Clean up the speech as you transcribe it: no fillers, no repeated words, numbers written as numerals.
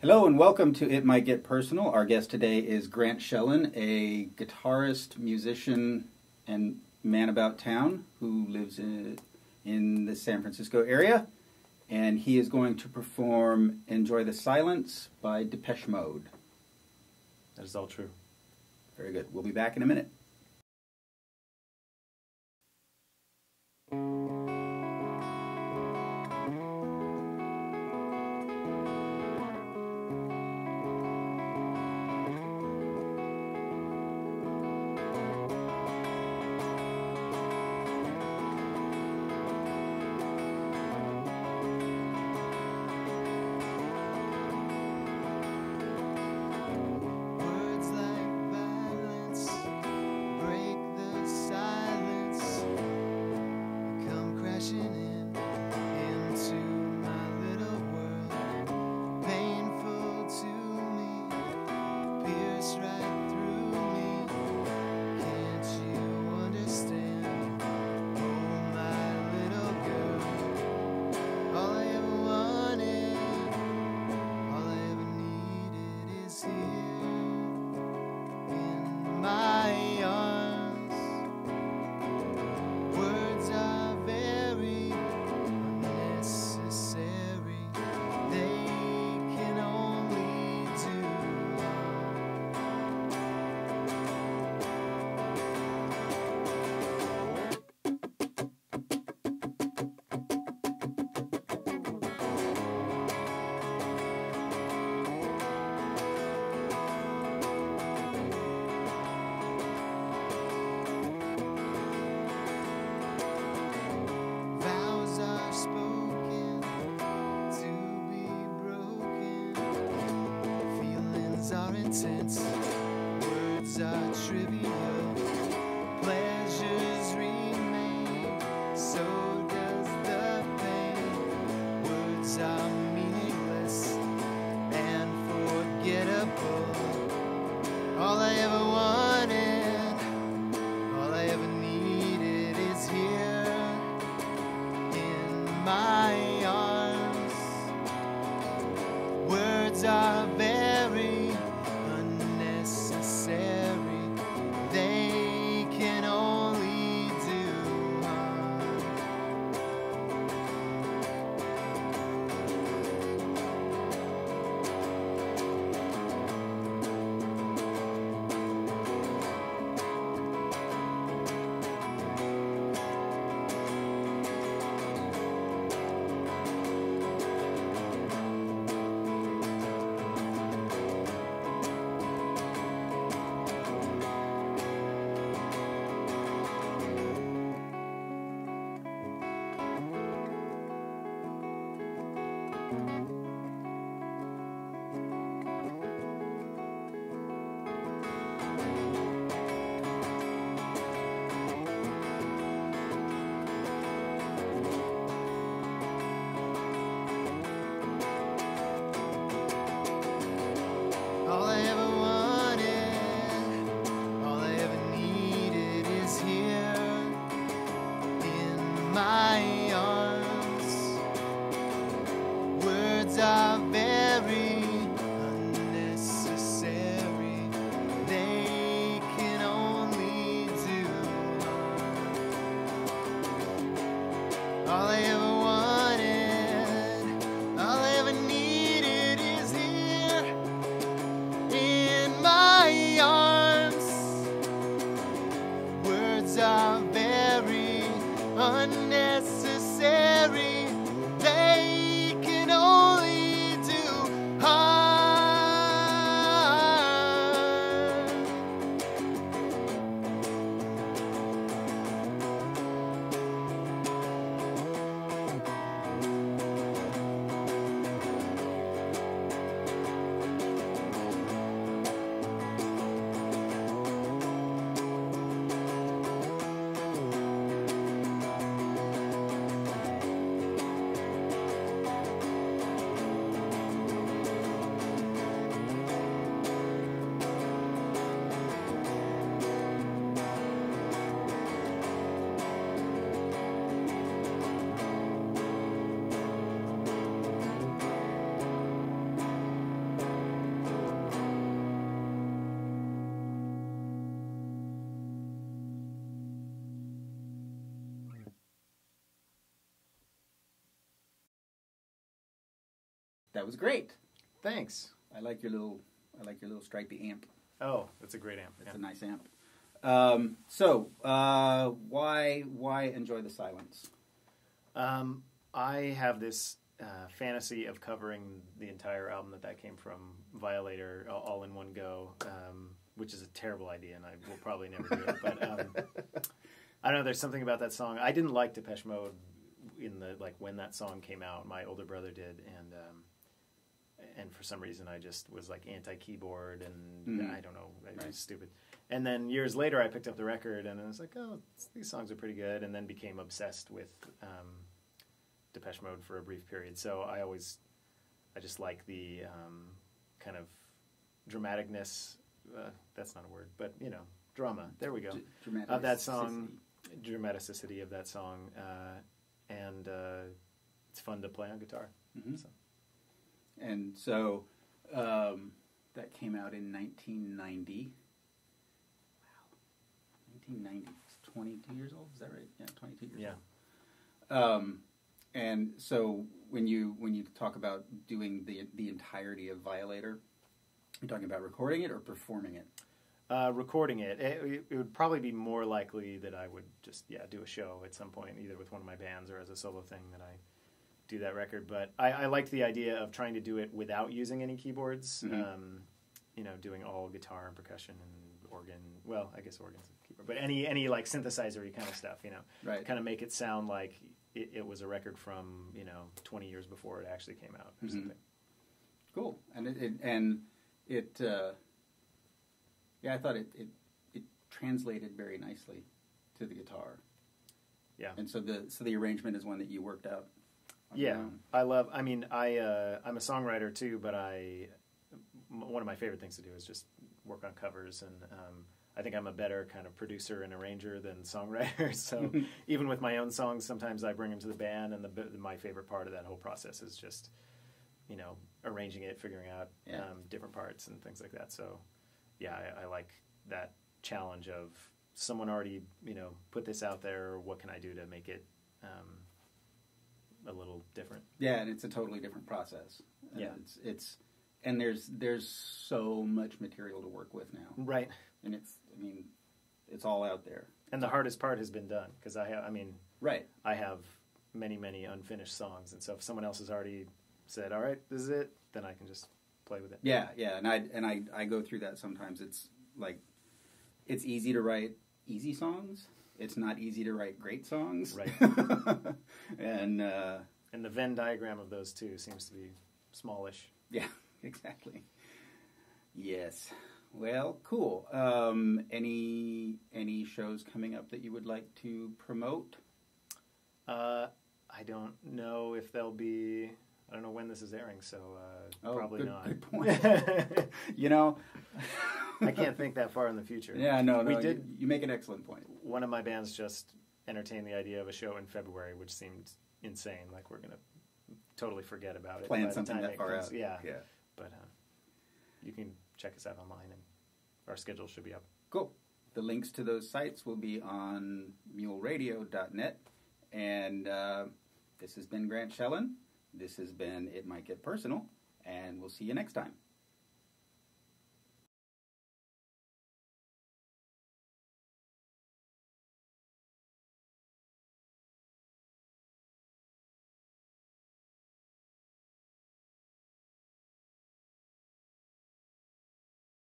Hello and welcome to It Might Get Personal. Our guest today is Grant Shellen, a guitarist, musician, and man about town who lives in the San Francisco area. And he is going to perform Enjoy the Silence by Depeche Mode. That is all true. Very good. We'll be back in a minute. Are intense, words are trivial, pleasures remain, so does the pain. Words are meaningless and forgettable. All I ever wanted, all I ever needed is here in my arms. Words are very unnecessary. They can only do harm. That was great. Thanks. I like your little stripy amp. Oh, that's a great amp. It's Yeah. a nice amp. Why enjoy the silence? I have this fantasy of covering the entire album that came from, Violator, all in one go, which is a terrible idea, and I will probably never do it. But I don't know. There's something about that song. I didn't like Depeche Mode when that song came out. My older brother did, and for some reason I just was like anti-keyboard, and I don't know, it was stupid. And then years later I picked up the record and I was like, oh, these songs are pretty good, and then became obsessed with Depeche Mode for a brief period. So I just like the kind of dramaticness, that's not a word, but drama, there we go, of that song, dramaticity of that song, and it's fun to play on guitar. Mm-hmm. So. And so that came out in 1990. Wow, 1990. It's 22 years old. Is that right? Yeah, 22 years old. And so when you talk about doing the entirety of Violator, you're talking about recording it or performing it? Recording it. It would probably be more likely that I would just do a show at some point, either with one of my bands or as a solo thing, that I do that record. But I liked the idea of trying to do it without using any keyboards. Mm-hmm. Doing all guitar and percussion and organ. Well, I guess organ's a keyboard, but any like synthesizer-y kind of stuff. Right. Kind of make it sound like it was a record from 20 years before it actually came out or something. Cool. And I thought it translated very nicely to the guitar. Yeah. And so the arrangement is one that you worked out. Yeah, I'm a songwriter too, but one of my favorite things to do is just work on covers, and I think I'm a better kind of producer and arranger than songwriter. So even with my own songs, sometimes I bring them to the band, and my favorite part of that whole process is just arranging it, figuring out different parts and things like that. So yeah, I like that challenge of someone already put this out there. What can I do to make it a little different? Yeah, and it's a totally different process. Yeah, and there's so much material to work with now. Right. And it's all out there. And the hardest part has been done, because I have many, many unfinished songs, and so if someone else has already said, all right, this is it, then I can just play with it. Yeah, and I go through that sometimes. It's like, it's easy to write easy songs. It's not easy to write great songs. Right. And the Venn diagram of those two seems to be smallish. Yeah, exactly. Yes. Well, cool. Any shows coming up that you would like to promote? I don't know if they'll be. I don't know when this is airing, so probably not. Good point. I can't think that far in the future. Yeah, no. You make an excellent point. One of my bands just entertained the idea of a show in February, which seemed insane. Like, we're going to totally forget about it. Plan something that far out. Yeah. But you can check us out online, and our schedule should be up. Cool. The links to those sites will be on muleradio.net. And this has been Grant Shellen. This has been It Might Get Personal. And we'll see you next time.